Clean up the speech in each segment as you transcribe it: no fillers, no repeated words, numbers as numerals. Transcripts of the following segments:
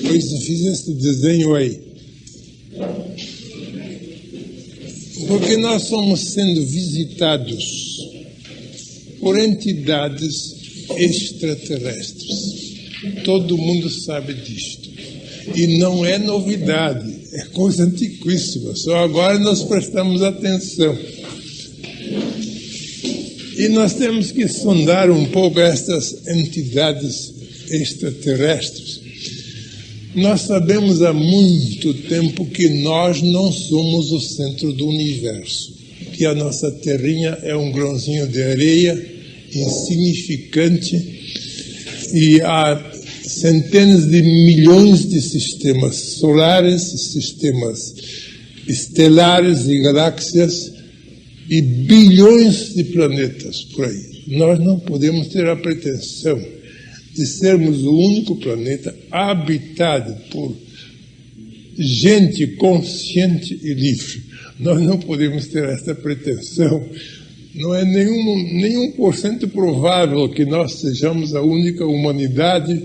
Pois eu fiz esse desenho aí. Porque nós somos sendo visitados por entidades extraterrestres. Todo mundo sabe disto. E não é novidade, é coisa antiquíssima. Só agora nós prestamos atenção. E nós temos que sondar um pouco estas entidades extraterrestres. Nós sabemos há muito tempo que nós não somos o centro do universo, que a nossa terrinha é um grãozinho de areia insignificante e há centenas de milhões de sistemas solares, sistemas estelares e galáxias e bilhões de planetas por aí. Nós não podemos ter a pretensão de sermos o único planeta habitado por gente consciente e livre. Nós não podemos ter essa pretensão. Não é nenhum por cento provável que nós sejamos a única humanidade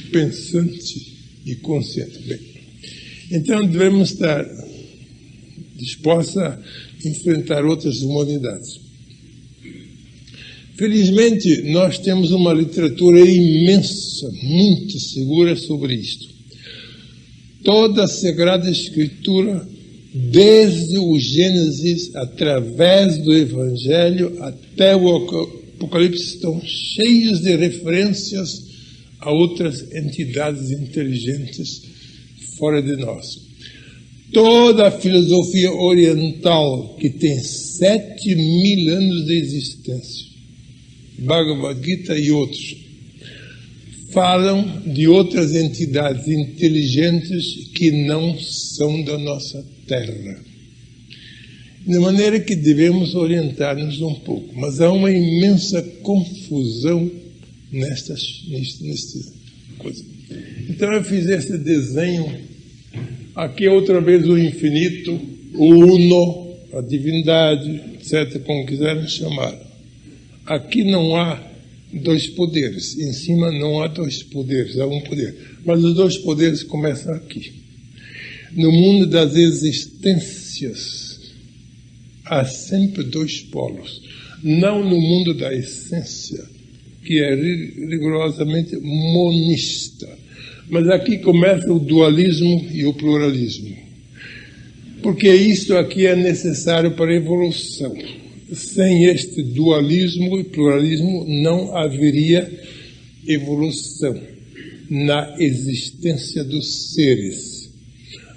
pensante e consciente. Bem, então devemos estar dispostos a enfrentar outras humanidades. Felizmente, nós temos uma literatura imensa, muito segura sobre isto. Toda a Sagrada Escritura, desde o Gênesis, através do Evangelho, até o Apocalipse, estão cheios de referências a outras entidades inteligentes fora de nós. Toda a filosofia oriental, que tem 7.000 anos de existência, Bhagavad Gita e outros, falam de outras entidades inteligentes que não são da nossa Terra. De maneira que devemos orientar-nos um pouco. Mas há uma imensa confusão nesta coisa. Então eu fiz esse desenho. Aqui outra vez o infinito, o Uno, a divindade, etc., como quiserem chamar. Aqui não há dois poderes. Em cima não há dois poderes, há um poder. Mas os dois poderes começam aqui. No mundo das existências, há sempre dois polos. Não no mundo da essência, que é rigorosamente monista. Mas aqui começa o dualismo e o pluralismo. Porque isto aqui é necessário para a evolução. Sem este dualismo e pluralismo não haveria evolução na existência dos seres.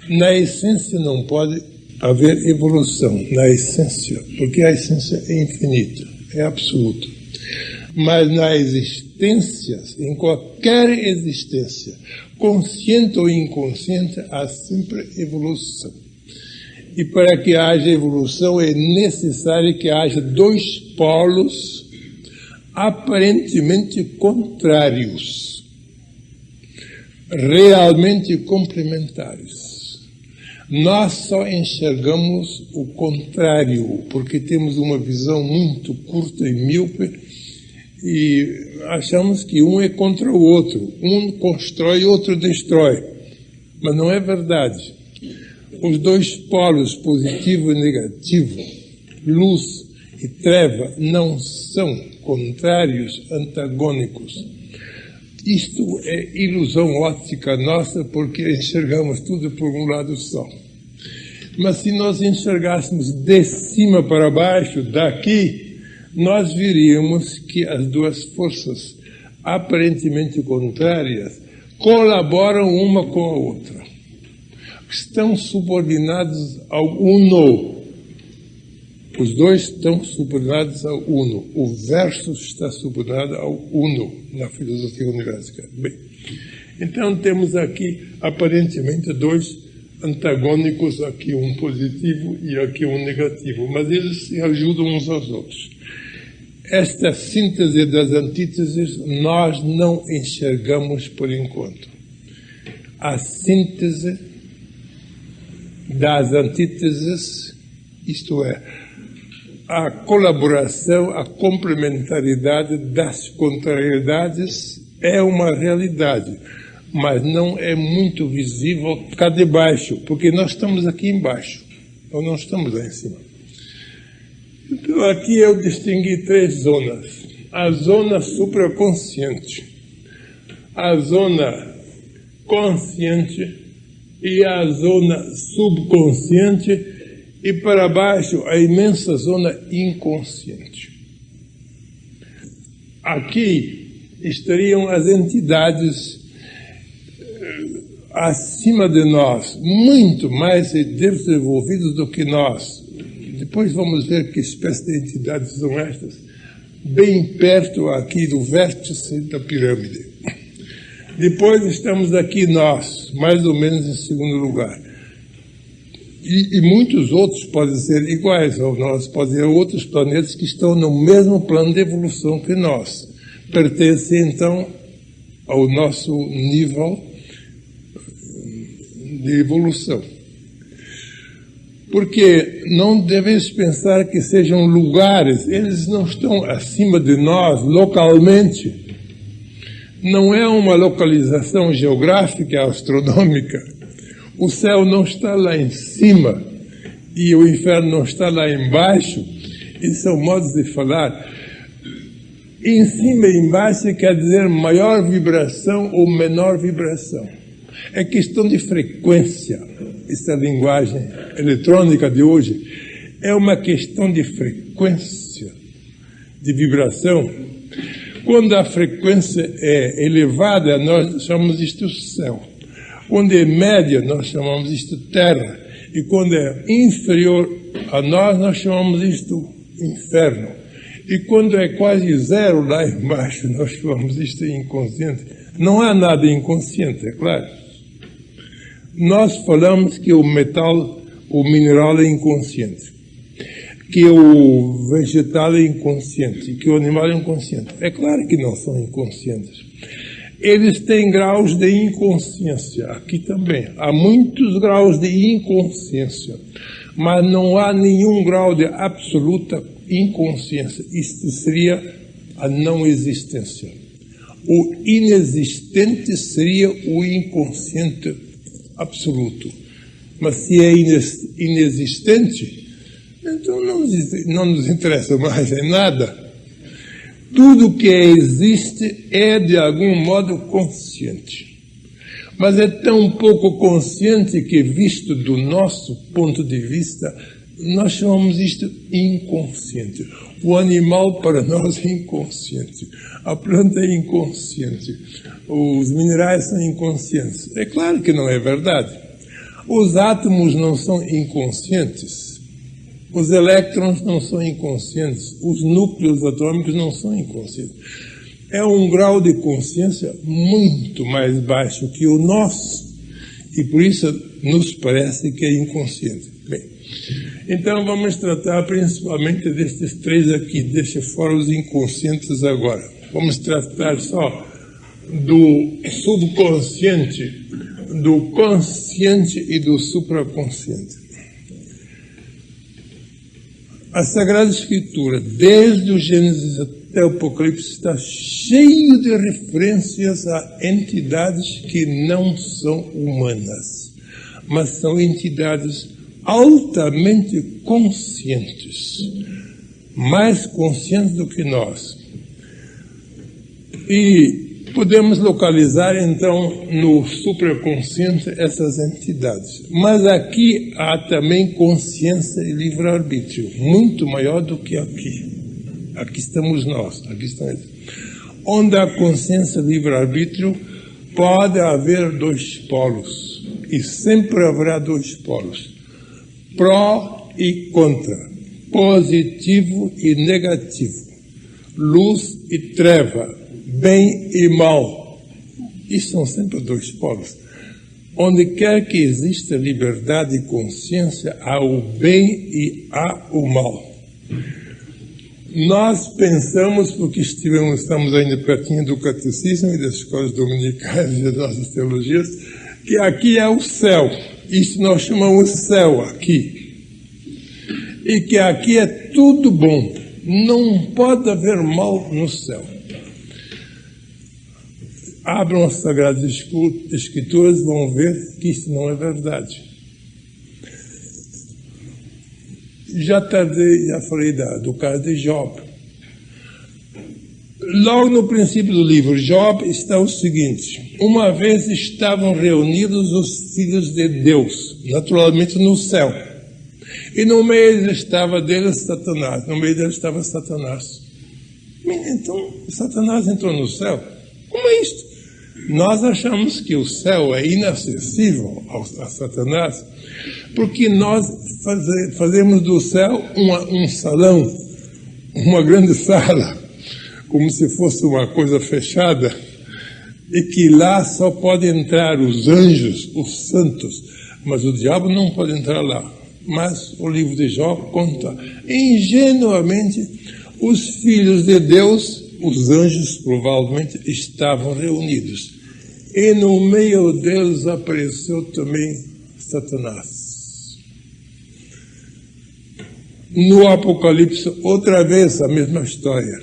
Na essência não pode haver evolução, na essência, porque a essência é infinita, é absoluta. Mas nas existências, em qualquer existência, consciente ou inconsciente, há sempre evolução. E para que haja evolução é necessário que haja dois polos aparentemente contrários, realmente complementares. Nós só enxergamos o contrário, porque temos uma visão muito curta e míope e achamos que um é contra o outro. Um constrói, outro destrói. Mas não é verdade. Os dois polos, positivo e negativo, luz e treva, não são contrários, antagônicos. Isto é ilusão óptica nossa, porque enxergamos tudo por um lado só. Mas se nós enxergássemos de cima para baixo, daqui, nós veríamos que as duas forças aparentemente contrárias colaboram uma com a outra. Estão subordinados ao Uno. Os dois estão subordinados ao Uno. O versus está subordinado ao Uno na filosofia universal. Bem, então temos aqui aparentemente dois antagônicos, aqui um positivo e aqui um negativo, mas eles se ajudam uns aos outros. Esta síntese das antíteses nós não enxergamos por enquanto. A síntese das antíteses, isto é, a colaboração, a complementaridade das contrariedades é uma realidade, mas não é muito visível cá de baixo, porque nós estamos aqui embaixo, ou não estamos lá em cima. Então aqui eu distingui 3 zonas. A zona supraconsciente, a zona consciente e a zona subconsciente, e para baixo a imensa zona inconsciente. Aqui estariam as entidades acima de nós, muito mais desenvolvidas do que nós. Depois vamos ver que espécie de entidades são estas, bem perto aqui do vértice da pirâmide. Depois estamos aqui nós, mais ou menos em segundo lugar. E muitos outros podem ser iguais ao nós, podem ser outros planetas que estão no mesmo plano de evolução que nós. Pertencem, então, ao nosso nível de evolução. Porque não devemos pensar que sejam lugares, eles não estão acima de nós localmente. Não é uma localização geográfica, astronômica. O céu não está lá em cima e o inferno não está lá embaixo. Isso são modos de falar. Em cima e embaixo quer dizer maior vibração ou menor vibração. É questão de frequência. Essa linguagem eletrônica de hoje é uma questão de frequência, de vibração. Quando a frequência é elevada, nós chamamos isto céu. Quando é média, nós chamamos isto terra. E quando é inferior a nós, nós chamamos isto inferno. E quando é quase zero lá embaixo, nós chamamos isto inconsciente. Não há nada inconsciente, é claro. Nós falamos que o metal, o mineral é inconsciente, que o vegetal é inconsciente, que o animal é inconsciente. É claro que não são inconscientes. Eles têm graus de inconsciência, aqui também. Há muitos graus de inconsciência, mas não há nenhum grau de absoluta inconsciência. Isto seria a não existência. O inexistente seria o inconsciente absoluto. Mas se é inexistente, então não nos interessa mais em nada. Tudo que existe é, de algum modo, consciente. Mas é tão pouco consciente que, visto do nosso ponto de vista, nós chamamos isto inconsciente. O animal, para nós, é inconsciente. A planta é inconsciente. Os minerais são inconscientes. É claro que não é verdade. Os átomos não são inconscientes. Os elétrons não são inconscientes, os núcleos atômicos não são inconscientes. É um grau de consciência muito mais baixo que o nosso, e por isso nos parece que é inconsciente. Bem, então vamos tratar principalmente destes 3 aqui, deixa fora os inconscientes agora. Vamos tratar só do subconsciente, do consciente e do supraconsciente. A Sagrada Escritura, desde o Gênesis até o Apocalipse, está cheio de referências a entidades que não são humanas, mas são entidades altamente conscientes, mais conscientes do que nós. E podemos localizar, então, no supraconsciente essas entidades. Mas aqui há também consciência e livre-arbítrio, muito maior do que aqui. Aqui estamos nós, aqui estão eles. Onde há consciência e livre-arbítrio, pode haver 2 polos. E sempre haverá 2 polos. Pró e contra. Positivo e negativo. Luz e treva. Bem e mal. Isso são sempre 2 polos. Onde quer que exista liberdade e consciência, há o bem e há o mal. Nós pensamos, porque estamos ainda pertinho do catecismo e das escolas dominicais e das nossas teologias, que aqui é o céu. Isso nós chamamos céu aqui. E que aqui é tudo bom. Não pode haver mal no céu. abram as Sagradas Escrituras e vão ver que isso não é verdade. Já falei do caso de Job. Logo no princípio do livro Job está o seguinte: uma vez estavam reunidos os filhos de Deus, naturalmente no céu, e no meio estava Satanás. Então, Satanás entrou no céu? Como é isto? Nós achamos que o céu é inacessível a Satanás, porque nós fazemos do céu um salão, uma grande sala, como se fosse uma coisa fechada, e que lá só podem entrar os anjos, os santos, mas o diabo não pode entrar lá. Mas o livro de Jó conta ingenuamente os filhos de Deus, os anjos provavelmente estavam reunidos, e no meio deles apareceu também Satanás. No Apocalipse, outra vez a mesma história.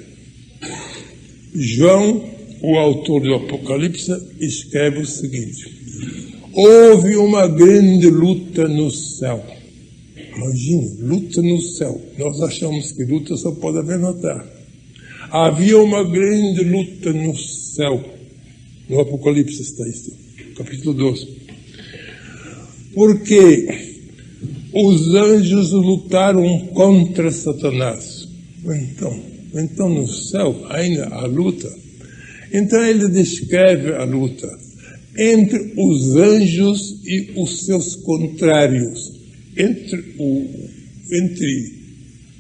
João, o autor do Apocalipse, escreve o seguinte: houve uma grande luta no céu. Imagine, luta no céu. Nós achamos que luta só pode haver na terra. Havia uma grande luta no céu. No Apocalipse está isso, capítulo 12. Porque os anjos lutaram contra Satanás. Então no céu ainda há luta. Então ele descreve a luta entre os anjos e os seus contrários, entre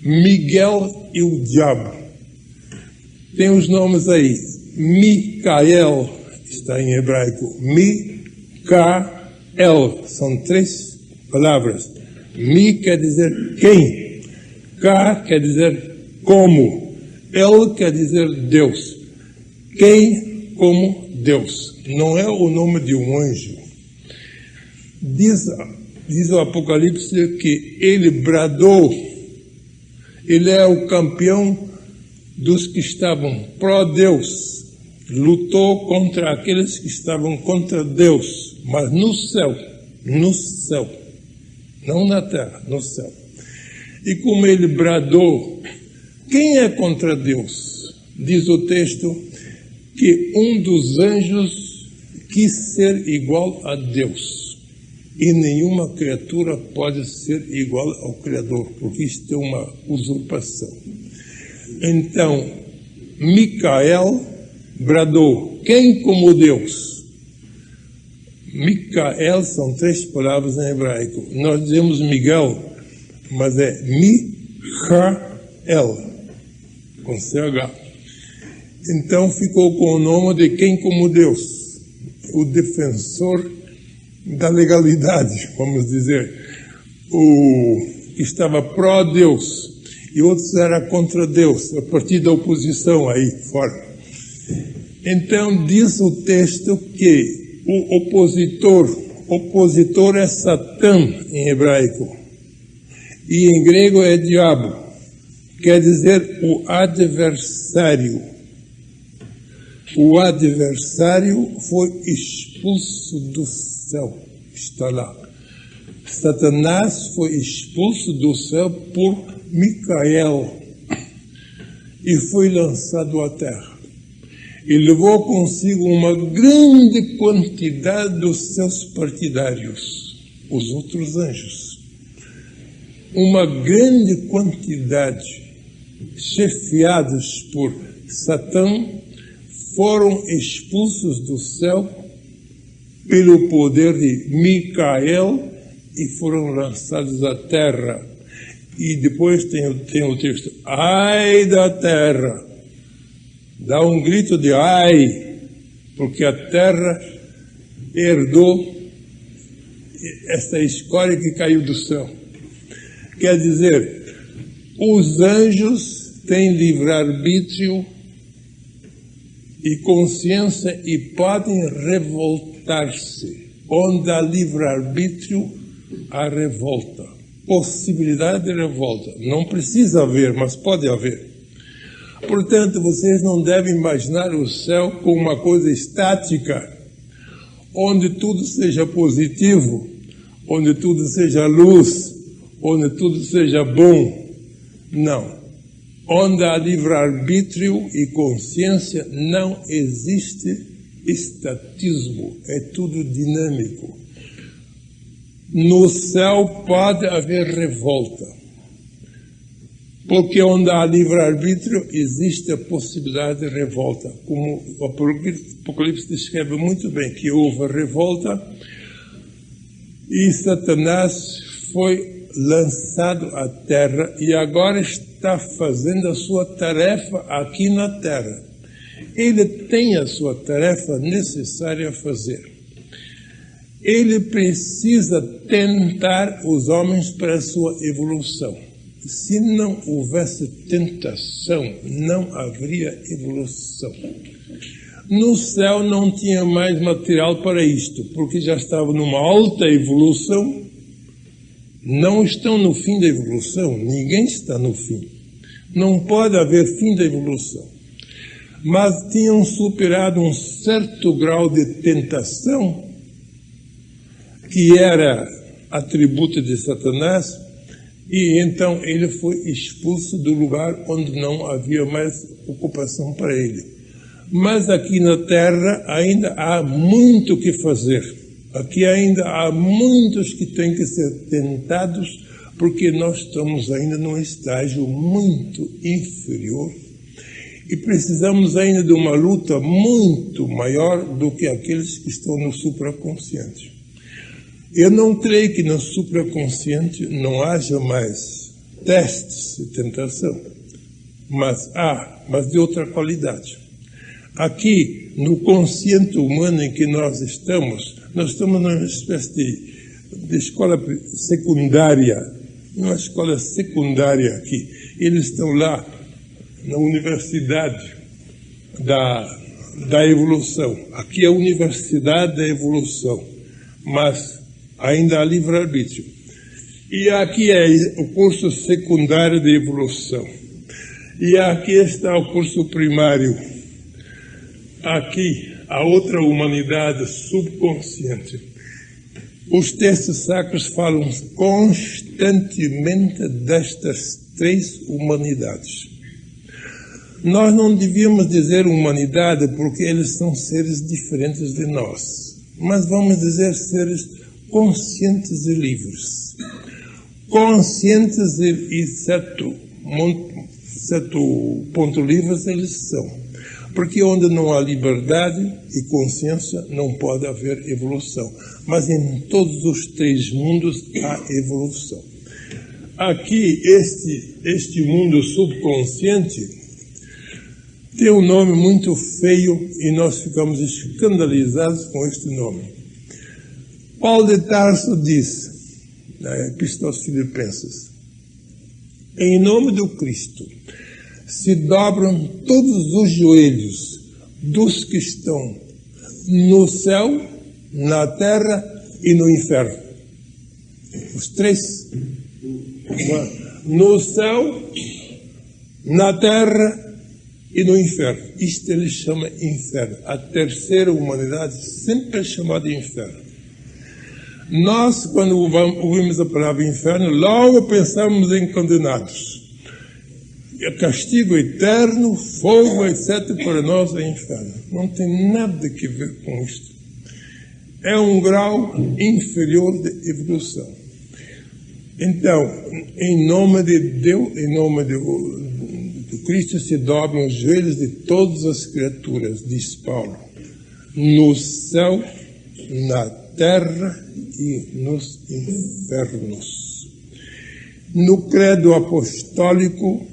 Miguel e o diabo. Tem os nomes aí. Micael está em hebraico. Micael. São 3 palavras. Mi quer dizer quem. Ka quer dizer como. El quer dizer Deus. Quem como Deus. Não é o nome de um anjo. Diz o Apocalipse que ele bradou. Ele é o campeão dos que estavam pró-Deus. Lutou contra aqueles que estavam contra Deus. Mas no céu. Não na terra, no céu. E como ele bradou, quem é contra Deus? Diz o texto que um dos anjos quis ser igual a Deus. E nenhuma criatura pode ser igual ao Criador, porque isto é uma usurpação. Então, Micael bradou, quem como Deus? Micael são 3 palavras em hebraico. Nós dizemos Miguel, mas é Michael, com CH. Então ficou com o nome de quem como Deus, o defensor da legalidade, vamos dizer, o que estava pró-Deus, e outros eram contra Deus, a partir da oposição aí fora. Então diz o texto que o opositor é Satã em hebraico, e em grego é diabo, quer dizer o adversário. O adversário foi expulso do céu, está lá. Satanás foi expulso do céu por Micael e foi lançado à terra. E levou consigo uma grande quantidade dos seus partidários, os outros anjos. Uma grande quantidade, chefiados por Satã, foram expulsos do céu pelo poder de Micael e foram lançados à terra. E depois tem o texto: ai da terra! Dá um grito de ai, porque a terra herdou essa escória que caiu do céu. Quer dizer, os anjos têm livre-arbítrio e consciência e podem revoltar-se. Onde há livre-arbítrio, há revolta. Possibilidade de revolta. Não precisa haver, mas pode haver. Portanto, vocês não devem imaginar o céu como uma coisa estática, onde tudo seja positivo, onde tudo seja luz, onde tudo seja bom. Não. Onde há livre-arbítrio e consciência, não existe estatismo, é tudo dinâmico. No céu pode haver revolta, porque onde há livre-arbítrio existe a possibilidade de revolta. Como o Apocalipse descreve muito bem, que houve revolta e Satanás foi lançado à terra e agora está fazendo a sua tarefa aqui na terra. Ele tem a sua tarefa necessária a fazer. Ele precisa tentar os homens para a sua evolução. Se não houvesse tentação, não haveria evolução. No céu não tinha mais material para isto, porque já estava numa alta evolução. Não estão no fim da evolução, ninguém está no fim. Não pode haver fim da evolução. Mas tinham superado um certo grau de tentação, que era atributo de Satanás, e então ele foi expulso do lugar onde não havia mais ocupação para ele. Mas aqui na Terra ainda há muito o que fazer. Aqui ainda há muitos que têm que ser tentados, porque nós estamos ainda num estágio muito inferior e precisamos ainda de uma luta muito maior do que aqueles que estão no supraconsciente. Eu não creio que no supraconsciente não haja mais testes de tentação, mas há, mas de outra qualidade. Aqui, no consciente humano em que nós estamos numa espécie de escola secundária, uma escola secundária aqui. Eles estão lá na universidade da evolução. Aqui é a universidade da evolução, mas ainda há livre-arbítrio. E aqui é o curso secundário de evolução. E aqui está o curso primário. Aqui, a outra humanidade subconsciente. Os textos sacros falam constantemente destas três humanidades. Nós não devíamos dizer humanidade porque eles são seres diferentes de nós, mas vamos dizer seres conscientes e livres. Conscientes e certo ponto livres eles são. Porque onde não há liberdade e consciência não pode haver evolução. Mas em todos os três mundos há evolução. Aqui, este mundo subconsciente tem um nome muito feio e nós ficamos escandalizados com este nome. Paulo de Tarso diz, na Epístola aos Filipenses, em nome do Cristo, se dobram todos os joelhos dos que estão no céu, na terra e no inferno. Os três. No céu, na terra e no inferno. Isto ele chama inferno. A terceira humanidade sempre é chamada de inferno. Nós, quando ouvimos a palavra inferno, logo pensamos em condenados. Castigo eterno, fogo, etc., para nós é inferno. Não tem nada a ver com isto. É um grau inferior de evolução. Então, em nome de Deus, em nome de Cristo, se dobram os joelhos de todas as criaturas, diz Paulo, no céu, na terra e nos infernos. No credo apostólico,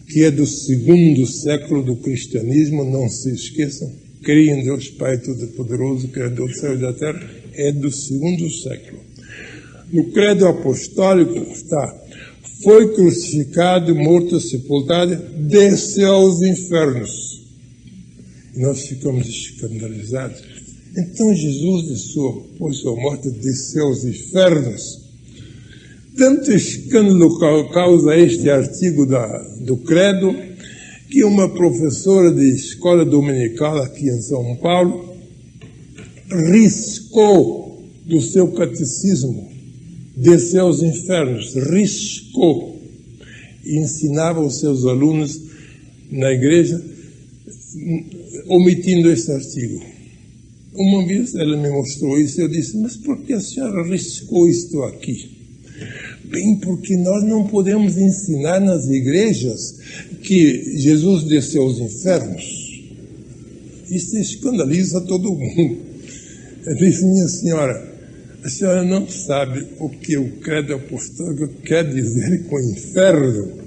que é do segundo século do cristianismo, não se esqueçam, creio em Deus Pai Todo-Poderoso, Criador do céu e da terra, é do segundo século. No credo apostólico está, foi crucificado, morto, sepultado, desceu aos infernos. E nós ficamos escandalizados. Então Jesus, depois de sua morte, desceu aos infernos. Tanto escândalo causa este artigo do credo, que uma professora de escola dominical aqui em São Paulo riscou do seu catecismo, desceu aos infernos, riscou, e ensinava aos seus alunos na igreja, omitindo esse artigo. Uma vez ela me mostrou isso e eu disse, mas por que a senhora riscou isto aqui? Bem, porque nós não podemos ensinar nas igrejas que Jesus desceu aos infernos. Isso escandaliza todo mundo. Eu disse, minha senhora, a senhora não sabe o que o credo apostólico quer dizer com inferno.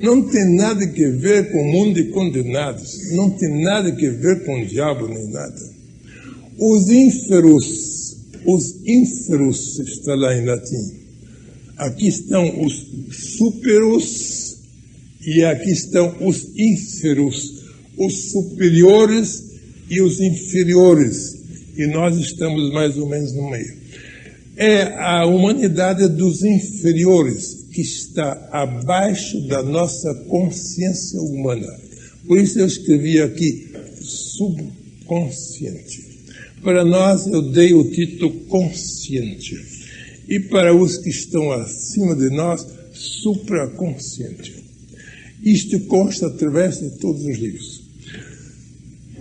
Não tem nada que ver com o mundo de condenados. Não tem nada que ver com o diabo nem nada. Os ínferos está lá em latim. Aqui estão os súperos e aqui estão os ínferos, os superiores e os inferiores. E nós estamos mais ou menos no meio. É a humanidade dos inferiores que está abaixo da nossa consciência humana. Por isso eu escrevi aqui subconsciente. Para nós eu dei o título consciente. E para os que estão acima de nós, supraconsciente. Isto consta através de todos os livros.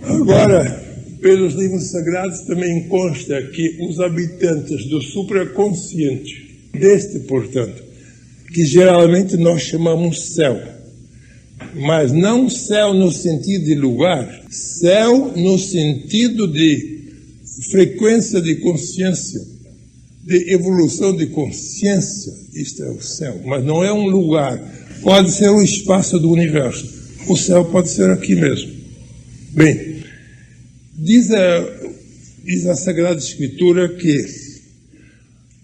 Agora, pelos livros sagrados também consta que os habitantes do supraconsciente, deste, portanto, que geralmente nós chamamos céu, mas não céu no sentido de lugar, céu no sentido de frequência de consciência, de evolução de consciência. Isto é o céu, mas não é um lugar. Pode ser o espaço do universo. O céu pode ser aqui mesmo. Bem, diz a Sagrada Escritura que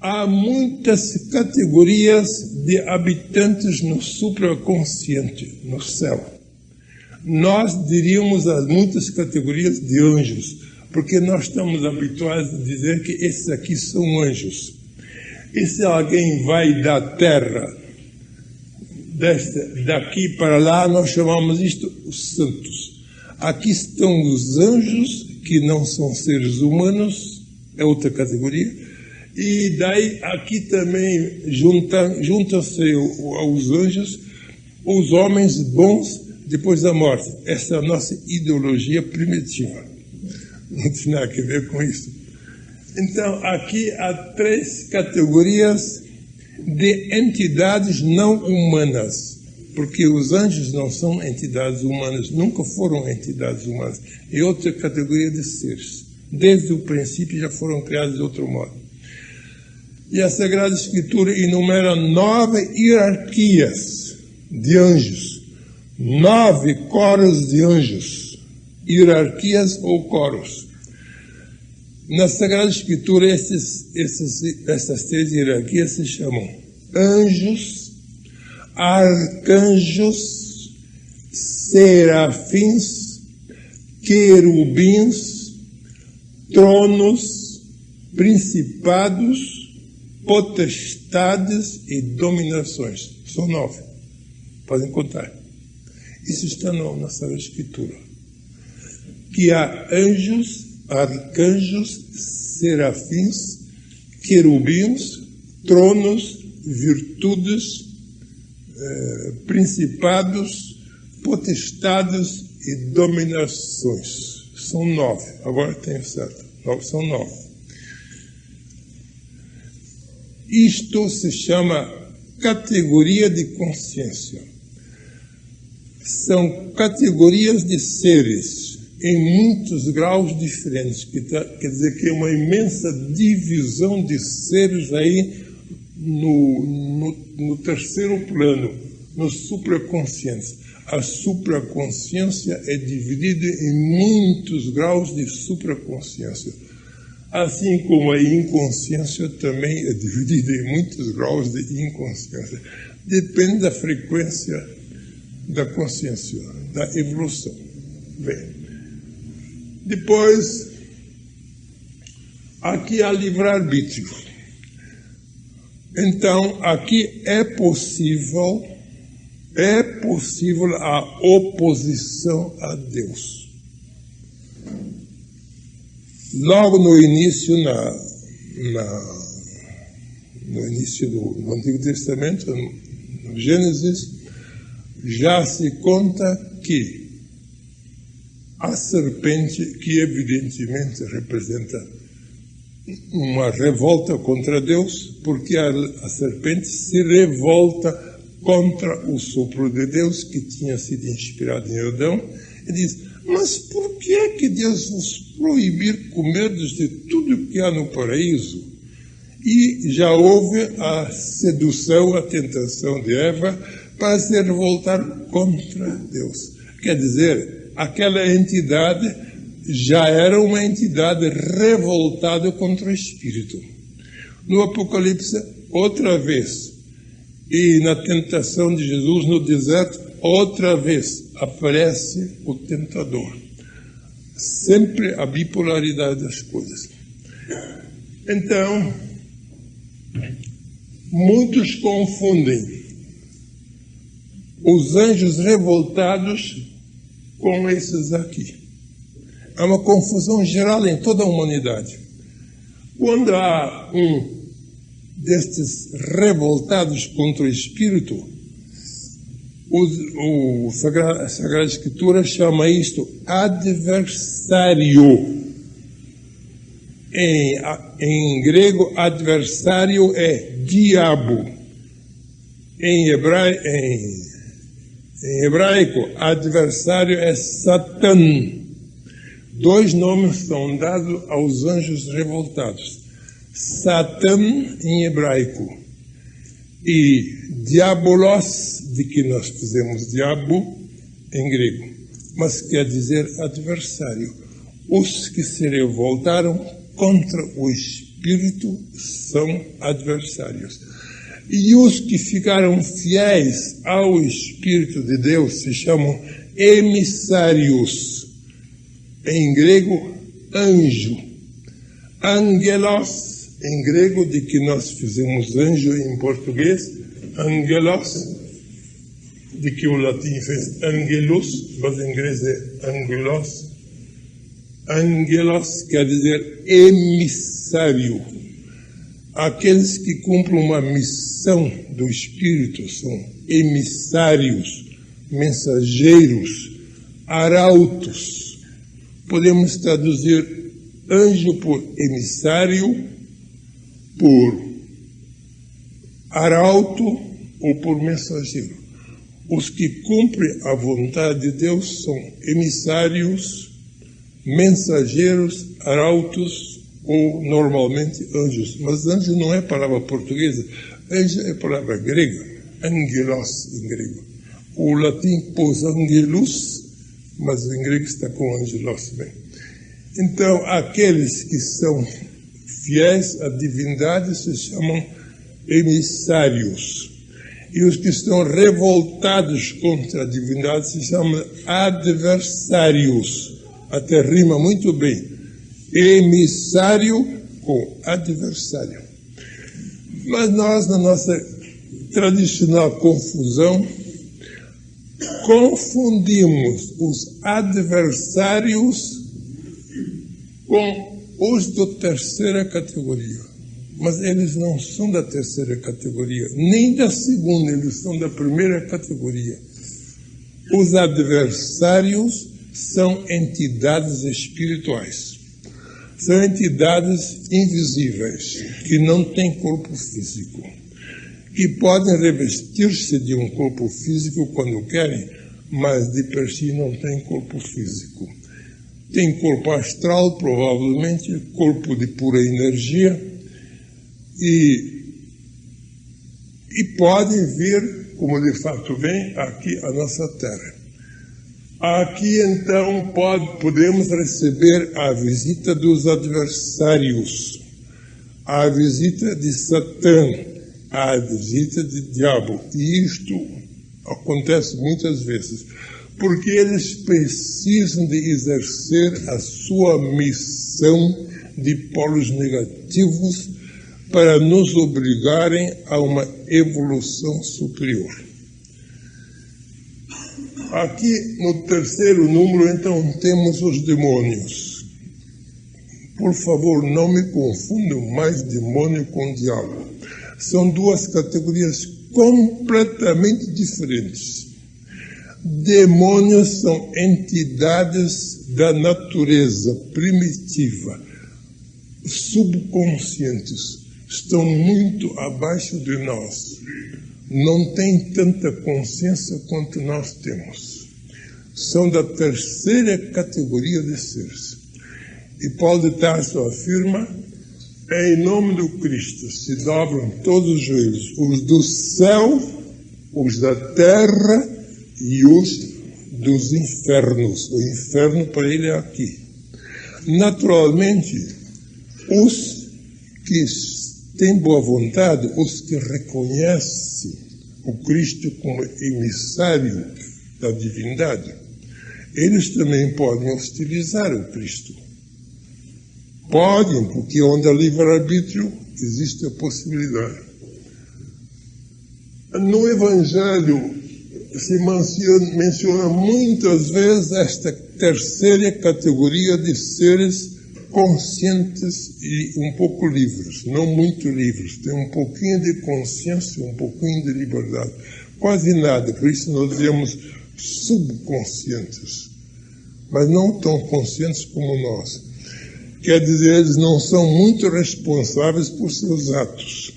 há muitas categorias de habitantes no supraconsciente, no céu. Nós diríamos as muitas categorias de anjos, porque nós estamos habituados a dizer que esses aqui são anjos. E se alguém vai da terra, daqui para lá, nós chamamos isto os santos. Aqui estão os anjos, que não são seres humanos, é outra categoria. E daí aqui também juntam-se aos anjos os homens bons depois da morte. Essa é a nossa ideologia primitiva. Não tem nada a ver com isso. Então, aqui há 3 categorias de entidades não humanas, porque os anjos não são entidades humanas, nunca foram entidades humanas. É outra categoria de seres. Desde o princípio já foram criados de outro modo. E a Sagrada Escritura enumera 9 hierarquias de anjos, 9 coros de anjos. Hierarquias ou coros. Na Sagrada Escritura, essas 3 hierarquias se chamam anjos, arcanjos, serafins, querubins, tronos, principados, potestades e dominações. São 9. Podem contar. Isso está na Sagrada Escritura. Que há anjos, arcanjos, serafins, querubins, tronos, virtudes, principados, potestades e dominações. São 9. Agora tenho certo. São 9. Isto se chama categoria de consciência. São categorias de seres em muitos graus diferentes, quer dizer que é uma imensa divisão de seres aí no terceiro plano, no supraconsciente. A supraconsciência é dividida em muitos graus de supraconsciência, assim como a inconsciência também é dividida em muitos graus de inconsciência. Depende da frequência da consciência, da evolução. Bem, depois, aqui há livre-arbítrio. Então, aqui é possível é possível a oposição a Deus. Logo no início, no início do Antigo Testamento, no Gênesis, já se conta que a serpente, que evidentemente representa uma revolta contra Deus, porque a serpente se revolta contra o sopro de Deus que tinha sido inspirado em Adão, e diz: mas por que é que Deus vos proibir comerdes de tudo que há no paraíso? E já houve a sedução, a tentação de Eva para se revoltar contra Deus. Quer dizer, aquela entidade já era uma entidade revoltada contra o Espírito. No Apocalipse, outra vez, e na tentação de Jesus no deserto, outra vez aparece o tentador. Sempre a bipolaridade das coisas. Então, muitos confundem os anjos revoltados com esses aqui. Há uma confusão geral em toda a humanidade. Quando há um destes revoltados contra o Espírito, a Sagrada Escritura chama isto adversário. Em grego, adversário é diabo. Em hebraico, adversário é Satã. Dois nomes são dados aos anjos revoltados. Satã em hebraico e diabolos, de que nós fizemos diabo, em grego, mas quer dizer adversário. Os que se revoltaram contra o Espírito são adversários. E os que ficaram fiéis ao Espírito de Deus se chamam emissários. Em grego, anjo. Angelos, em grego, de que nós fizemos anjo em português, angelos, de que o latim fez angelus, mas em inglês é angelos. Angelos quer dizer emissário. Aqueles que cumprem uma missão do Espírito são emissários, mensageiros, arautos. Podemos traduzir anjo por emissário, por arauto ou por mensageiro. Os que cumprem a vontade de Deus são emissários, mensageiros, arautos ou normalmente anjos. Mas anjo não é palavra portuguesa, anjo é palavra grega, angelos em grego. O latim pôs angelus, mas em grego está com angelos. Bem. Então, aqueles que são fiéis à divindade se chamam emissários. E os que estão revoltados contra a divindade se chamam adversários. Até rima muito bem. Emissário com adversário. Mas nós, na nossa tradicional confusão, confundimos os adversários com os da terceira categoria. Mas eles não são da terceira categoria, nem da segunda, eles são da primeira categoria. Os adversários são entidades espirituais. São entidades invisíveis, que não têm corpo físico, que podem revestir-se de um corpo físico quando querem, mas de per si não têm corpo físico. Tem corpo astral, provavelmente, corpo de pura energia, e podem vir, como de fato vem, aqui à nossa Terra. Aqui, então, podemos receber a visita dos adversários, a visita de Satã, a visita de diabo. E isto acontece muitas vezes, porque eles precisam de exercer a sua missão de polos negativos para nos obrigarem a uma evolução superior. Aqui no terceiro número, então, temos os demônios. Por favor, não me confundam mais demônio com diabo. São duas categorias completamente diferentes. Demônios são entidades da natureza primitiva, subconscientes, estão muito abaixo de nós. Não têm tanta consciência quanto nós temos. São da terceira categoria de seres. E Paulo de Tarso afirma: em nome do Cristo se dobram todos os joelhos, os do céu, os da terra e os dos infernos. O inferno para ele é aqui. Naturalmente, os que têm boa vontade, os que reconhecem o Cristo como emissário da divindade, eles também podem hostilizar o Cristo. Podem, porque onde há livre-arbítrio existe a possibilidade. No Evangelho se menciona muitas vezes esta terceira categoria de seres conscientes e um pouco livres, não muito livres, tem um pouquinho de consciência, um pouquinho de liberdade, quase nada, por isso nós dizemos subconscientes, mas não tão conscientes como nós. Quer dizer, eles não são muito responsáveis por seus atos.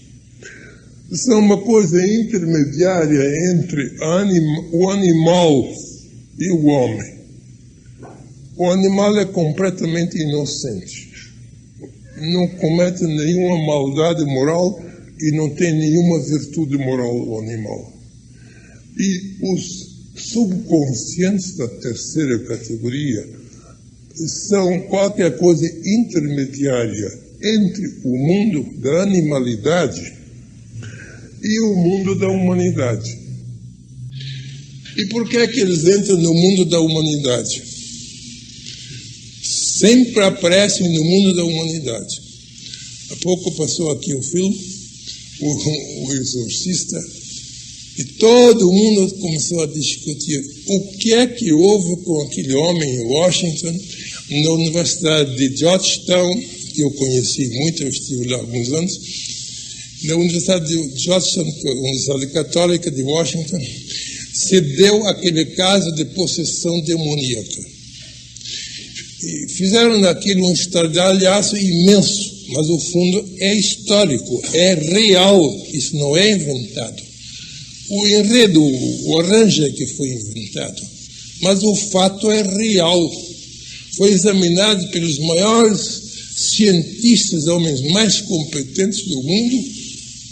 São uma coisa intermediária entre o animal e o homem. O animal é completamente inocente. Não comete nenhuma maldade moral e não tem nenhuma virtude moral, o animal. E os subconscientes da terceira categoria são qualquer coisa intermediária entre o mundo da animalidade e o mundo da humanidade. E por que é que eles entram no mundo da humanidade? Sempre aparecem no mundo da humanidade. Há pouco passou aqui o filme, o Exorcista, e todo mundo começou a discutir o que é que houve com aquele homem em Washington, na Universidade de Georgetown, que eu conheci muito, eu estive lá há alguns anos, na Universidade de Georgetown, que é a Universidade Católica de Washington, se deu aquele caso de possessão demoníaca. E fizeram daquilo um estardalhaço imenso, mas o fundo é histórico, é real, isso não é inventado. O enredo, o arranjo é que foi inventado, mas o fato é real. Foi examinado pelos maiores cientistas, homens mais competentes do mundo,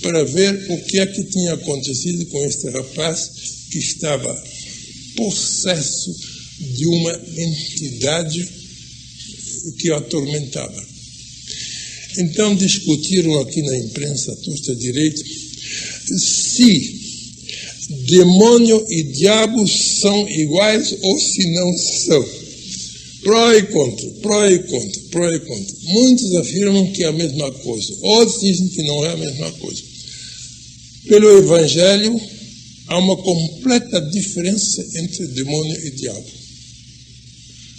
para ver o que é que tinha acontecido com este rapaz que estava possesso de uma entidade que o atormentava. Então discutiram aqui na imprensa torta direita se demônio e diabo são iguais ou se não são. Pró e contra, pró e contra, pró e contra. Muitos afirmam que é a mesma coisa, outros dizem que não é a mesma coisa. Pelo Evangelho, há uma completa diferença entre demônio e diabo.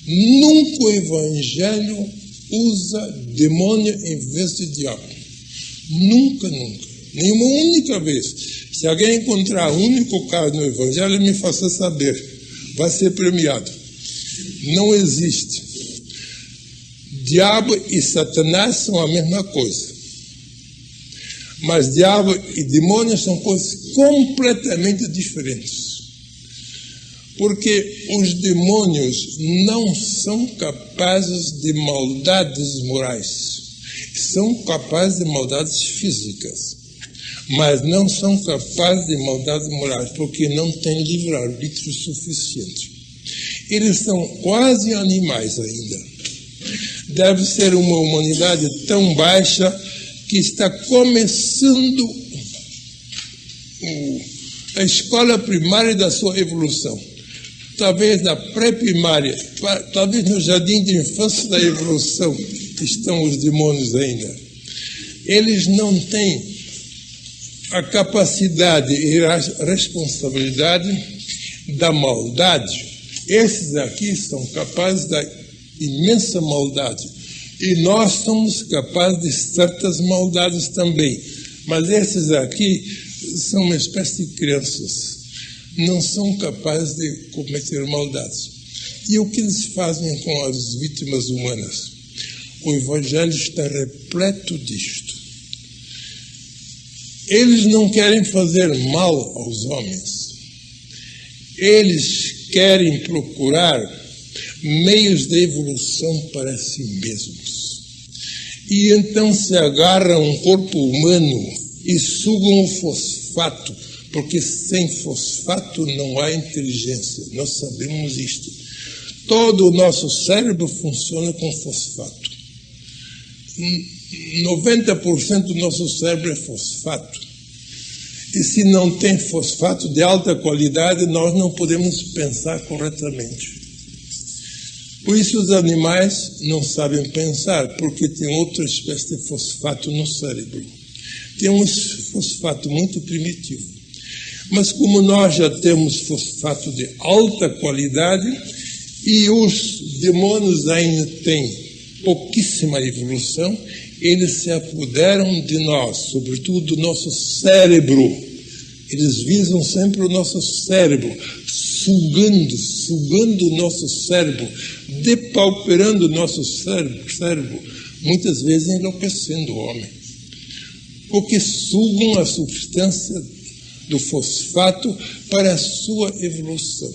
Nunca o Evangelho usa demônio em vez de diabo. Nunca, nunca. Nenhuma única vez. Se alguém encontrar um único caso no Evangelho, me faça saber. Vai ser premiado. Não existe. Diabo e Satanás são a mesma coisa. Mas diabo e demônio são coisas completamente diferentes. Porque os demônios não são capazes de maldades morais. São capazes de maldades físicas. Mas não são capazes de maldades morais, porque não têm livre-arbítrio suficiente. Eles são quase animais ainda. Deve ser uma humanidade tão baixa que está começando a escola primária da sua evolução. Talvez na pré-primária, talvez no jardim de infância da evolução estão os demônios ainda. Eles não têm a capacidade e a responsabilidade da maldade Esses aqui são capazes da imensa maldade. E nós somos capazes de certas maldades também. Mas esses aqui são uma espécie de crianças. Não são capazes de cometer maldades. E o que eles fazem com as vítimas humanas? O Evangelho está repleto disto. Eles não querem fazer mal aos homens. Eles querem procurar meios de evolução para si mesmos. E então se agarram a um corpo humano e sugam o fosfato, porque sem fosfato não há inteligência. Nós sabemos isto. Todo o nosso cérebro funciona com fosfato. 90% do nosso cérebro é fosfato. E se não tem fosfato de alta qualidade, nós não podemos pensar corretamente. Por isso os animais não sabem pensar, porque tem outra espécie de fosfato no cérebro. Tem um fosfato muito primitivo. Mas como nós já temos fosfato de alta qualidade, e os demônios ainda têm pouquíssima evolução, eles se apoderam de nós, sobretudo do nosso cérebro. Eles visam sempre o nosso cérebro, sugando o nosso cérebro, depauperando o nosso cérebro, muitas vezes enlouquecendo o homem. Porque sugam a substância do fosfato para a sua evolução.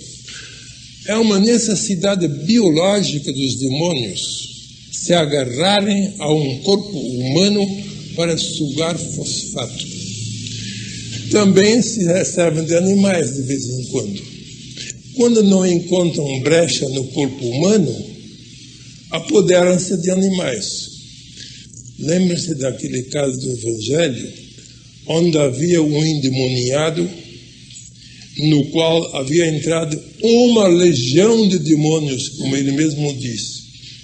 É uma necessidade biológica dos demônios se agarrarem a um corpo humano para sugar fosfato. Também se servem de animais de vez em quando. Quando não encontram brecha no corpo humano, apoderam-se de animais. Lembre-se daquele caso do Evangelho, onde havia um endemoniado, no qual havia entrado uma legião de demônios, como ele mesmo disse.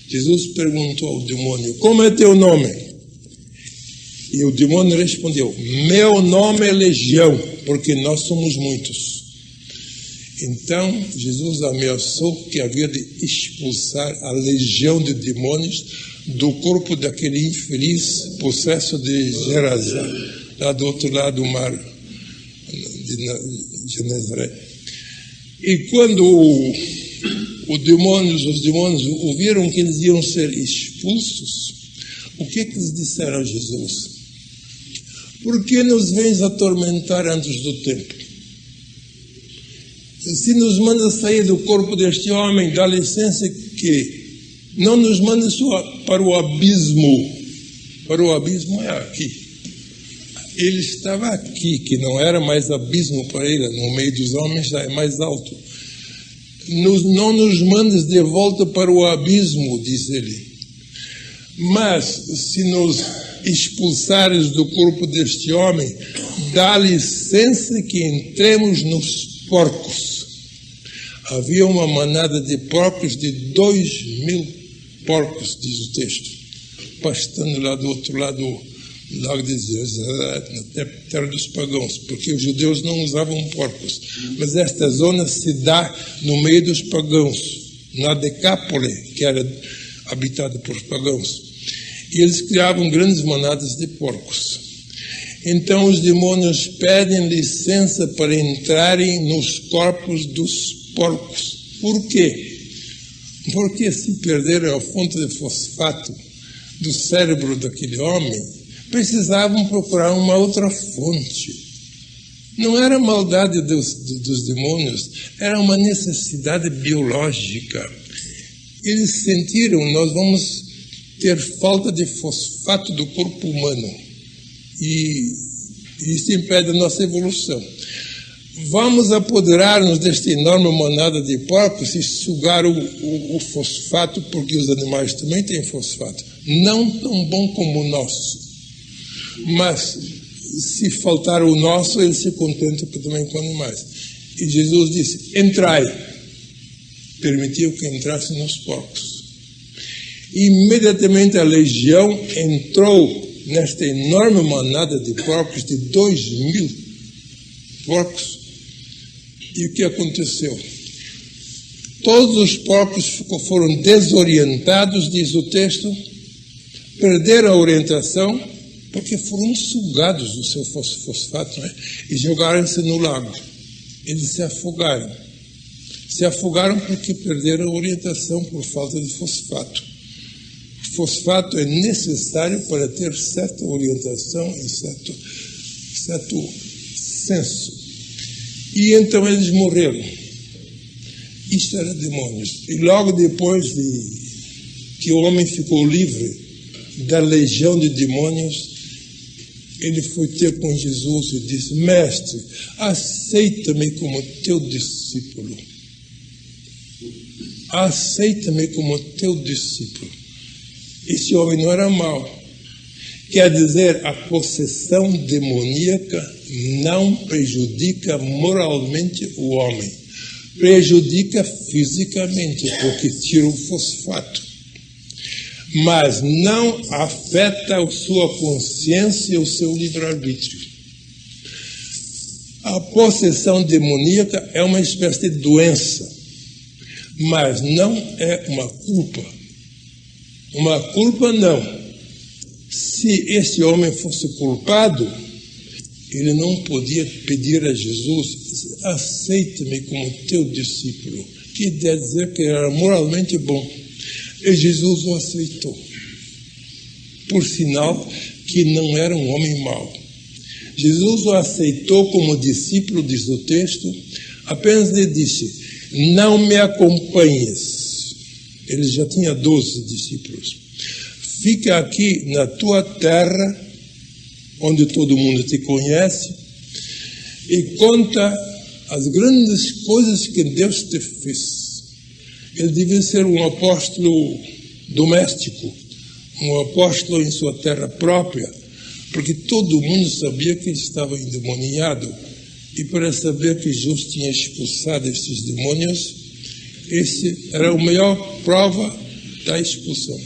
Jesus perguntou ao demônio: como é teu nome? E o demônio respondeu: meu nome é Legião, porque nós somos muitos. Então Jesus ameaçou que havia de expulsar a legião de demônios do corpo daquele infeliz possesso de Gerazim, lá do outro lado do mar de Genezaré. E quando os demônios ouviram que eles iam ser expulsos, o que eles disseram a Jesus? Por que nos vens atormentar antes do tempo? Se nos manda sair do corpo deste homem, dá licença que não nos manda só para o abismo. Para o abismo é aqui. Ele estava aqui, que não era mais abismo para ele, no meio dos homens já é mais alto. Não nos mandes de volta para o abismo, diz ele. Mas, se nos expulsares do corpo deste homem, dá licença que entremos nos porcos. Havia uma manada de porcos de 2.000 porcos, diz o texto, pastando lá do outro lado do lago de Genezaré, na terra dos pagãos, porque os judeus não usavam porcos. Mas esta zona se dá no meio dos pagãos, na Decápole, que era habitada por pagãos. E eles criavam grandes manadas de porcos. Então os demônios pedem licença para entrarem nos corpos dos porcos. Por quê? Porque se perderam a fonte de fosfato do cérebro daquele homem, precisavam procurar uma outra fonte. Não era maldade dos demônios, era uma necessidade biológica. Eles sentiram: nós vamos ter falta de fosfato do corpo humano. E isso impede a nossa evolução. Vamos apoderar-nos desta enorme manada de porcos e sugar o fosfato, porque os animais também têm fosfato. Não tão bom como o nosso. Mas, se faltar o nosso, eles se contentam também com animais. E Jesus disse: entrai. Permitiu que entrassem nos porcos. Imediatamente a legião entrou nesta enorme manada de porcos, de 2.000 porcos. E o que aconteceu? Todos os próprios foram desorientados, diz o texto, perderam a orientação, porque foram sugados do seu fosfato, né? E jogaram-se no lago. Eles se afogaram. Se afogaram porque perderam a orientação por falta de fosfato. O fosfato é necessário para ter certa orientação e certo senso. E então eles morreram. Isto era demônios. E logo depois de que o homem ficou livre da legião de demônios, ele foi ter com Jesus e disse: Mestre, aceita-me como teu discípulo. Aceita-me como teu discípulo. Esse homem não era mau. Quer dizer, a possessão demoníaca não prejudica moralmente o homem. Prejudica fisicamente, porque tira o fosfato. Mas não afeta a sua consciência e o seu livre-arbítrio. A possessão demoníaca é uma espécie de doença, mas não é uma culpa. Uma culpa não. Se esse homem fosse culpado, ele não podia pedir a Jesus: aceita-me como teu discípulo, que quer dizer que era moralmente bom. E Jesus o aceitou. Por sinal que não era um homem mau. Jesus o aceitou como discípulo, diz o texto, apenas lhe disse: não me acompanhes. Ele já tinha 12 discípulos. Fica aqui na tua terra, onde todo mundo te conhece, e conta as grandes coisas que Deus te fez. Ele devia ser um apóstolo doméstico, um apóstolo em sua terra própria, porque todo mundo sabia que ele estava endemoniado. E para saber que Jesus tinha expulsado esses demônios, esse era a maior prova da expulsão.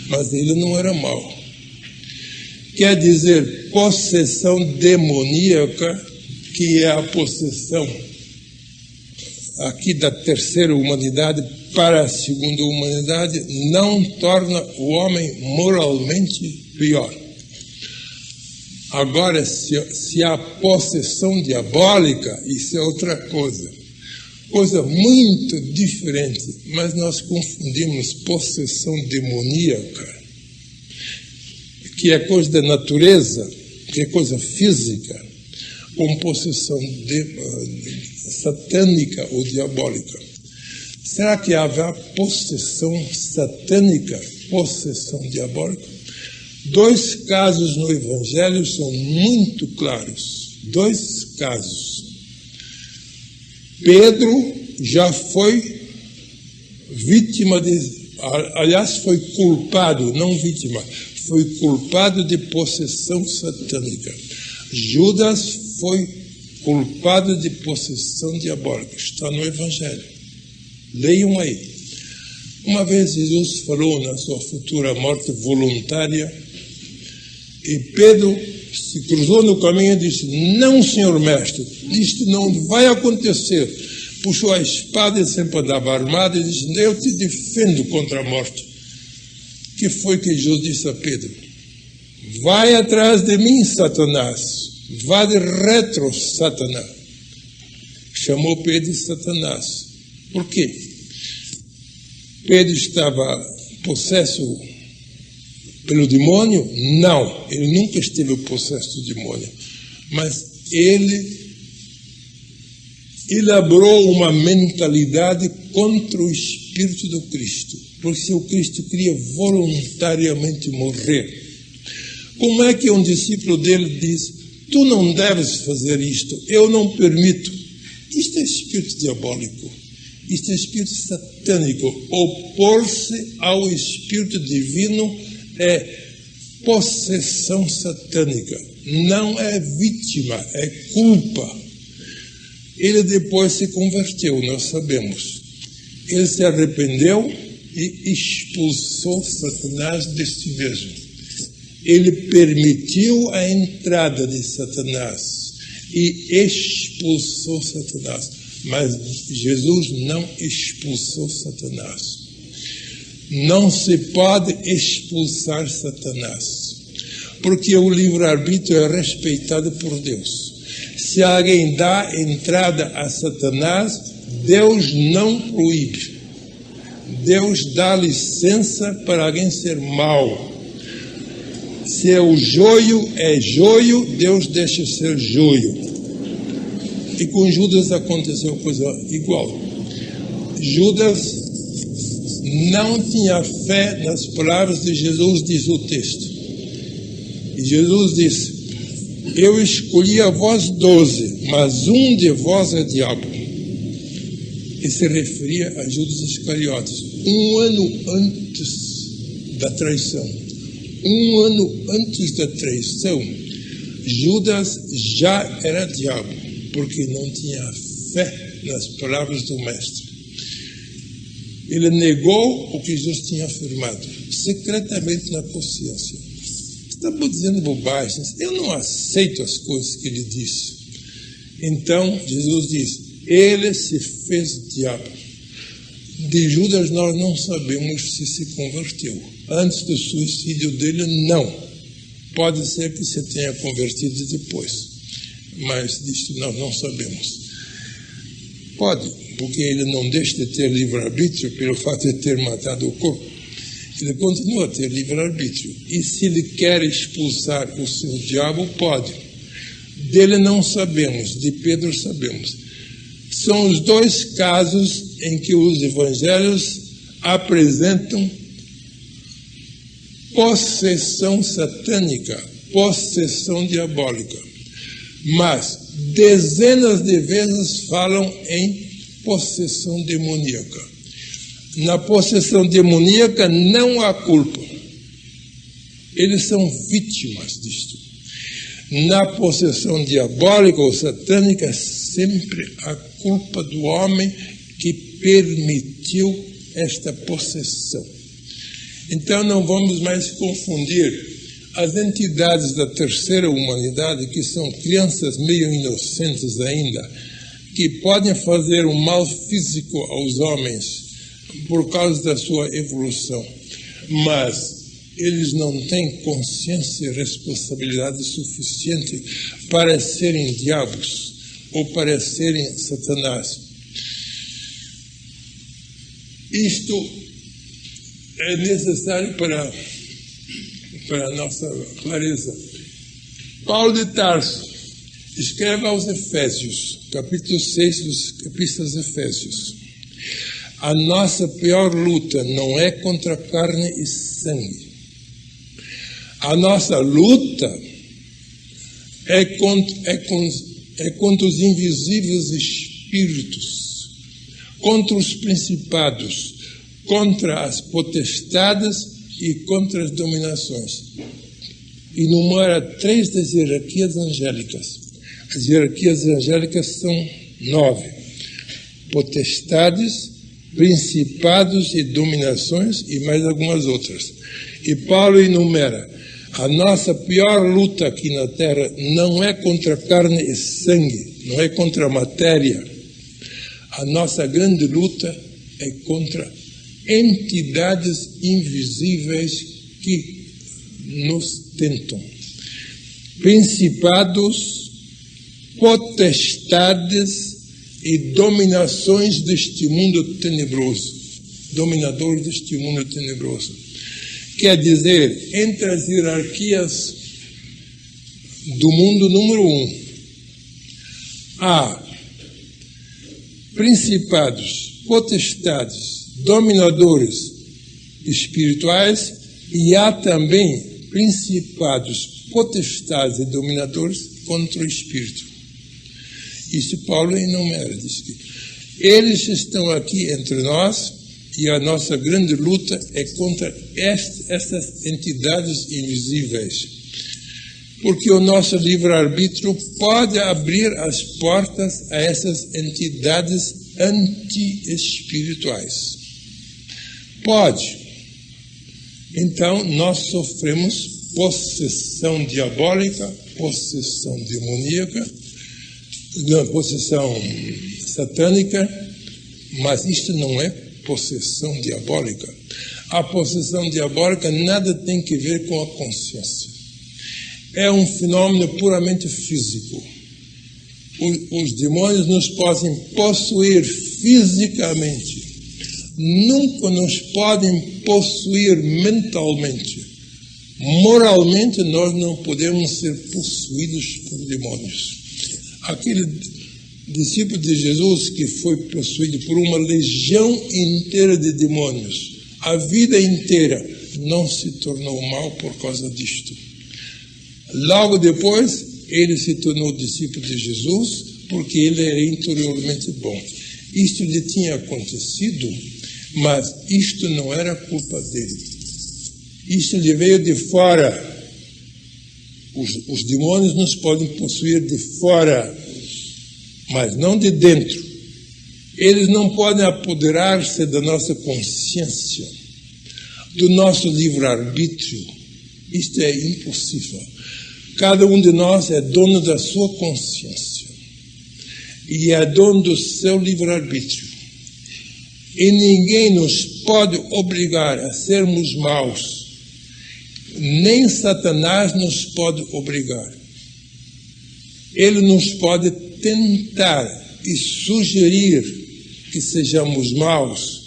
Mas ele não era mau. Quer dizer, possessão demoníaca, que é a possessão aqui da terceira humanidade para a segunda humanidade, não torna o homem moralmente pior. Agora, se há possessão diabólica, isso é outra coisa. Coisa muito diferente, mas nós confundimos possessão demoníaca, que é coisa da natureza, que é coisa física, com possessão satânica ou diabólica. Será que haverá possessão satânica, possessão diabólica? 2 casos no Evangelho são muito claros. 2 casos. Pedro já foi vítima aliás, foi culpado, não vítima, foi culpado de possessão satânica. Judas foi culpado de possessão diabólica. Está no Evangelho. Leiam aí. Uma vez Jesus falou na sua futura morte voluntária, e Pedro se cruzou no caminho e disse: não, senhor mestre, isto não vai acontecer. Puxou a espada e sempre andava armado e disse: eu te defendo contra a morte. Que foi que Jesus disse a Pedro? Vai atrás de mim, Satanás. Vá de retro, Satanás. Chamou Pedro de Satanás. Por quê? Pedro estava possesso pelo demônio? Não, ele nunca esteve possesso do demônio. Mas ele elaborou uma mentalidade contra o Espírito do Cristo. Porque o Cristo queria voluntariamente morrer. Como é que um discípulo dele diz: tu não deves fazer isto, eu não permito? Isto é espírito diabólico. Isto é espírito satânico. Opor-se ao espírito divino é possessão satânica. Não é vítima, é culpa. Ele depois se converteu, nós sabemos. Ele se arrependeu e expulsou Satanás de si mesmo. Ele permitiu a entrada de Satanás e expulsou Satanás. Mas Jesus não expulsou Satanás. Não se pode expulsar Satanás, porque o livre-arbítrio é respeitado por Deus. Se alguém dá entrada a Satanás, Deus não proíbe. Deus dá licença para alguém ser mau. Se o joio é joio, Deus deixa ser joio. E com Judas aconteceu coisa igual. Judas não tinha fé nas palavras de Jesus, diz o texto. E Jesus disse: eu escolhi a vós 12, mas um de vós é diabo. E se referia a Judas Iscariotes. Um ano antes da traição, Judas já era diabo, porque não tinha fé nas palavras do Mestre. Ele negou o que Jesus tinha afirmado, secretamente na consciência. Estamos dizendo bobagens, eu não aceito as coisas que ele disse. Então, Jesus diz, ele se fez diabo. De Judas nós não sabemos se se converteu. Antes do suicídio dele, não. Pode ser que se tenha convertido depois, mas disso nós não sabemos. Pode, porque ele não deixa de ter livre-arbítrio pelo fato de ter matado o corpo. Ele continua a ter livre-arbítrio. E se ele quer expulsar o seu diabo, pode. Dele não sabemos, de Pedro sabemos. São os dois casos em que os evangelhos apresentam possessão satânica, possessão diabólica. Mas dezenas de vezes falam em possessão demoníaca. Na possessão demoníaca não há culpa. Eles são vítimas disto. Na possessão diabólica ou satânica, sempre a culpa do homem que permitiu esta possessão. Então não vamos mais confundir as entidades da terceira humanidade, que são crianças meio inocentes ainda, que podem fazer um mal físico aos homens por causa da sua evolução, mas eles não têm consciência e responsabilidade suficiente para serem diabos ou para serem Satanás. Isto é necessário para a nossa clareza. Paulo de Tarso escreve aos Efésios, capítulo 6 dos Epístolas Efésios: a nossa pior luta não é contra carne e sangue. A nossa luta é contra os invisíveis espíritos, contra os principados, contra as potestades e contra as dominações. Enumera 3 das hierarquias angélicas. As hierarquias angélicas são 9. Potestades, principados e dominações e mais algumas outras. E Paulo enumera: a nossa pior luta aqui na Terra não é contra carne e sangue, não é contra a matéria. A nossa grande luta é contra entidades invisíveis que nos tentam. Principados, potestades e dominações deste mundo tenebroso. Dominadores deste mundo tenebroso. Quer dizer, entre as hierarquias do mundo, número 1, há principados, potestades, dominadores espirituais, e há também principados, potestades e dominadores contra o espírito. Isso Paulo enumera, diz que eles estão aqui entre nós e a nossa grande luta é contra essas entidades invisíveis. Porque o nosso livre-arbítrio pode abrir as portas a essas entidades anti-espirituais. Pode. Então, nós sofremos possessão diabólica, possessão demoníaca, possessão satânica, mas isto não é possessão diabólica. A possessão diabólica nada tem que ver com a consciência. É um fenômeno puramente físico. Os demônios nos podem possuir fisicamente, nunca nos podem possuir mentalmente. Moralmente, nós não podemos ser possuídos por demônios. Aquele discípulo de Jesus que foi possuído por uma legião inteira de demônios, a vida inteira não se tornou mal por causa disto. Logo depois, ele se tornou discípulo de Jesus porque ele era interiormente bom. Isto lhe tinha acontecido, mas isto não era culpa dele. Isto lhe veio de fora. Os demônios nos podem possuir de fora, mas não de dentro. Eles não podem apoderar-se da nossa consciência, do nosso livre-arbítrio. Isto é impossível. Cada um de nós é dono da sua consciência e é dono do seu livre-arbítrio. E ninguém nos pode obrigar a sermos maus. Nem Satanás nos pode obrigar. Ele nos pode tentar e sugerir que sejamos maus,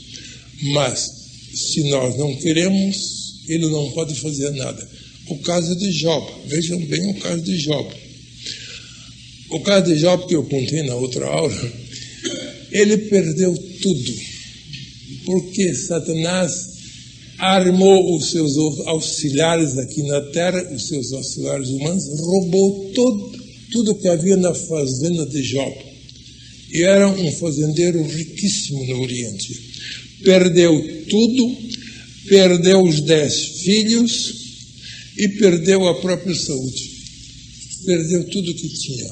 mas se nós não queremos, ele não pode fazer nada. O caso de Job, vejam bem o caso de Job. O caso de Job que eu contei na outra aula, ele perdeu tudo, porque Satanás armou os seus auxiliares aqui na terra, os seus auxiliares humanos, roubou tudo que havia na fazenda de Job. E era um fazendeiro riquíssimo no Oriente. Perdeu tudo, perdeu os 10 filhos e perdeu a própria saúde. Perdeu tudo que tinha,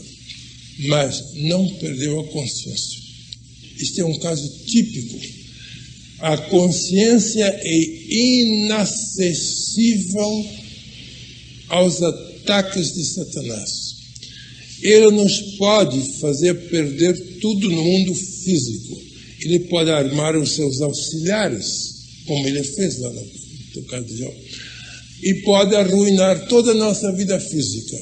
mas não perdeu a consciência. Este é um caso típico. A consciência é inacessível aos ataques de Satanás. Ele nos pode fazer perder tudo no mundo físico. Ele pode armar os seus auxiliares, como ele fez lá no caso de Job, e pode arruinar toda a nossa vida física.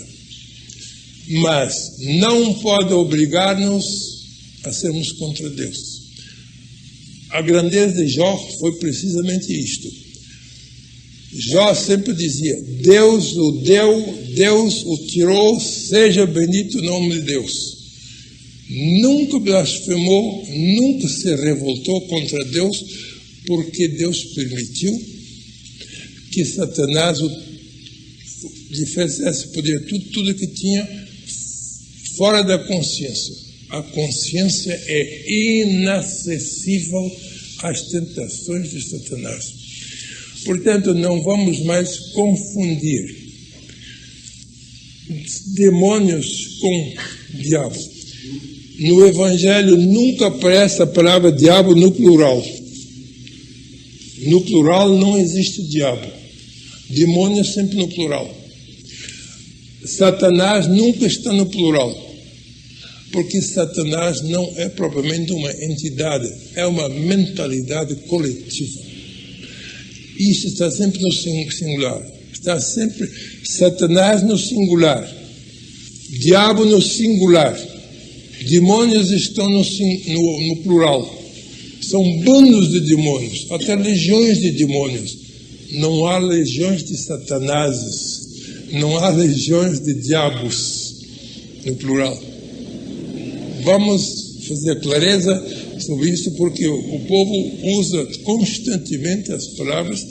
Mas não pode obrigar-nos a sermos contra Deus. A grandeza de Jó foi precisamente isto. Jó sempre dizia: Deus o deu, Deus o tirou, seja bendito o nome de Deus. Nunca blasfemou, nunca se revoltou contra Deus, porque Deus permitiu que Satanás lhe fizesse poder tudo que tinha fora da consciência. A consciência é inacessível às tentações de Satanás. Portanto, não vamos mais confundir demônios com diabo. No Evangelho nunca aparece a palavra diabo no plural. No plural não existe diabo. Demônio é sempre no plural. Satanás nunca está no plural. Porque Satanás não é propriamente uma entidade, é uma mentalidade coletiva. Isso está sempre no singular. Está sempre Satanás no singular, diabo no singular, demônios estão no plural. São bandos de demônios, até legiões de demônios. Não há legiões de Satanáses, não há legiões de diabos no plural. Vamos fazer clareza sobre isso, porque o povo usa constantemente as palavras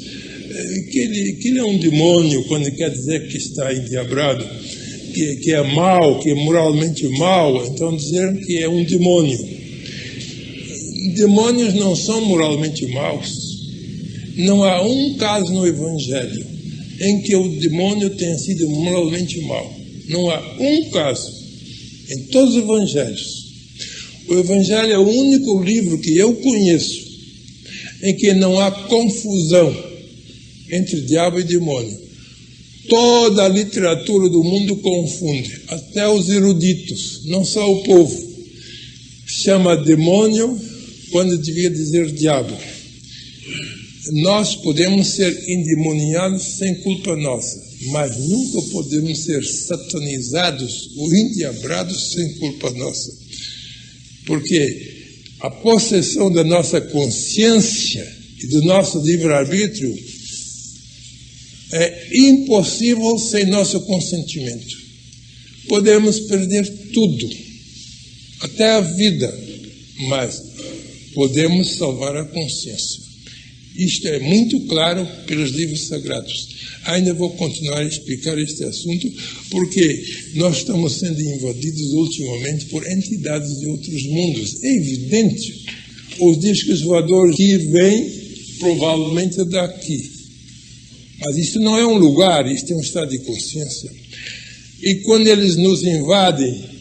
que ele é um demônio quando quer dizer que está endiabrado, que é mau, que é moralmente mau. Então dizer que é um demônio. Demônios não são moralmente maus. Não há um caso no Evangelho em que o demônio tenha sido moralmente mau. Não há um caso em todos os Evangelhos. O Evangelho é o único livro que eu conheço em que não há confusão entre diabo e demônio. Toda a literatura do mundo confunde, até os eruditos, não só o povo. chama demônio quando devia dizer diabo. Nós podemos ser endemoniados sem culpa nossa, mas nunca podemos ser satanizados ou endiabrados sem culpa nossa. Porque a possessão da nossa consciência e do nosso livre-arbítrio é impossível sem nosso consentimento. Podemos perder tudo, até a vida, mas podemos salvar a consciência. Isto é muito claro pelos livros sagrados. Ainda vou continuar a explicar este assunto, porque nós estamos sendo invadidos ultimamente por entidades de outros mundos. É evidente, os discos voadores que vêm provavelmente daqui. Mas isto não é um lugar, isto é um estado de consciência. E quando eles nos invadem,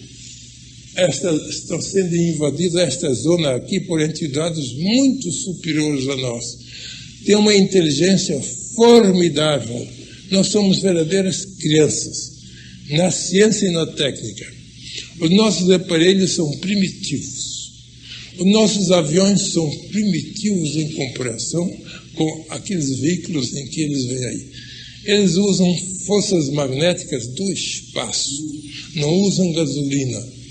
estão sendo invadidos esta zona aqui por entidades muito superiores a nós. Tem uma inteligência formidável. Nós somos verdadeiras crianças, na ciência e na técnica. Os nossos aparelhos são primitivos. Os nossos aviões são primitivos em comparação com aqueles veículos em que eles vêm aí. Eles usam forças magnéticas do espaço, não usam gasolina.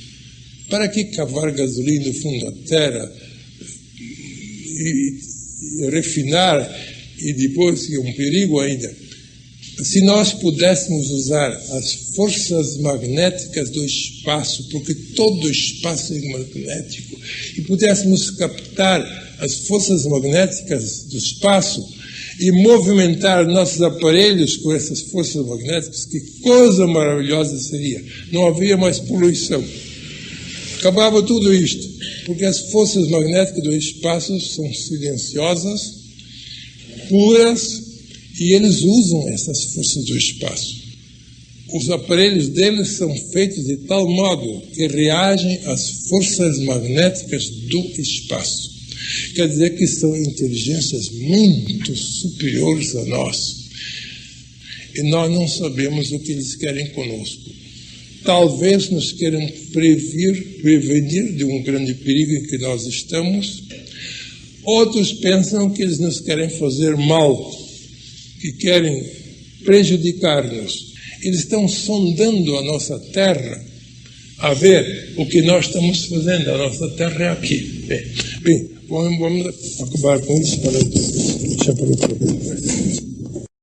Para que cavar gasolina no fundo da terra e refinar, e depois, que é um perigo ainda, se nós pudéssemos usar as forças magnéticas do espaço, porque todo o espaço é magnético, e pudéssemos captar as forças magnéticas do espaço e movimentar nossos aparelhos com essas forças magnéticas, que coisa maravilhosa seria. Não havia mais poluição. Acabava tudo isto, porque as forças magnéticas do espaço são silenciosas, puras, e eles usam essas forças do espaço. Os aparelhos deles são feitos de tal modo que reagem às forças magnéticas do espaço. Quer dizer que são inteligências muito superiores a nós. E nós não sabemos o que eles querem conosco. Talvez nos queiram prevenir de um grande perigo em que nós estamos. Outros pensam que eles nos querem fazer mal, que querem prejudicar-nos. Eles estão sondando a nossa terra a ver o que nós estamos fazendo. A nossa terra é aqui. Bem, vamos acabar com isso para deixar para o programa.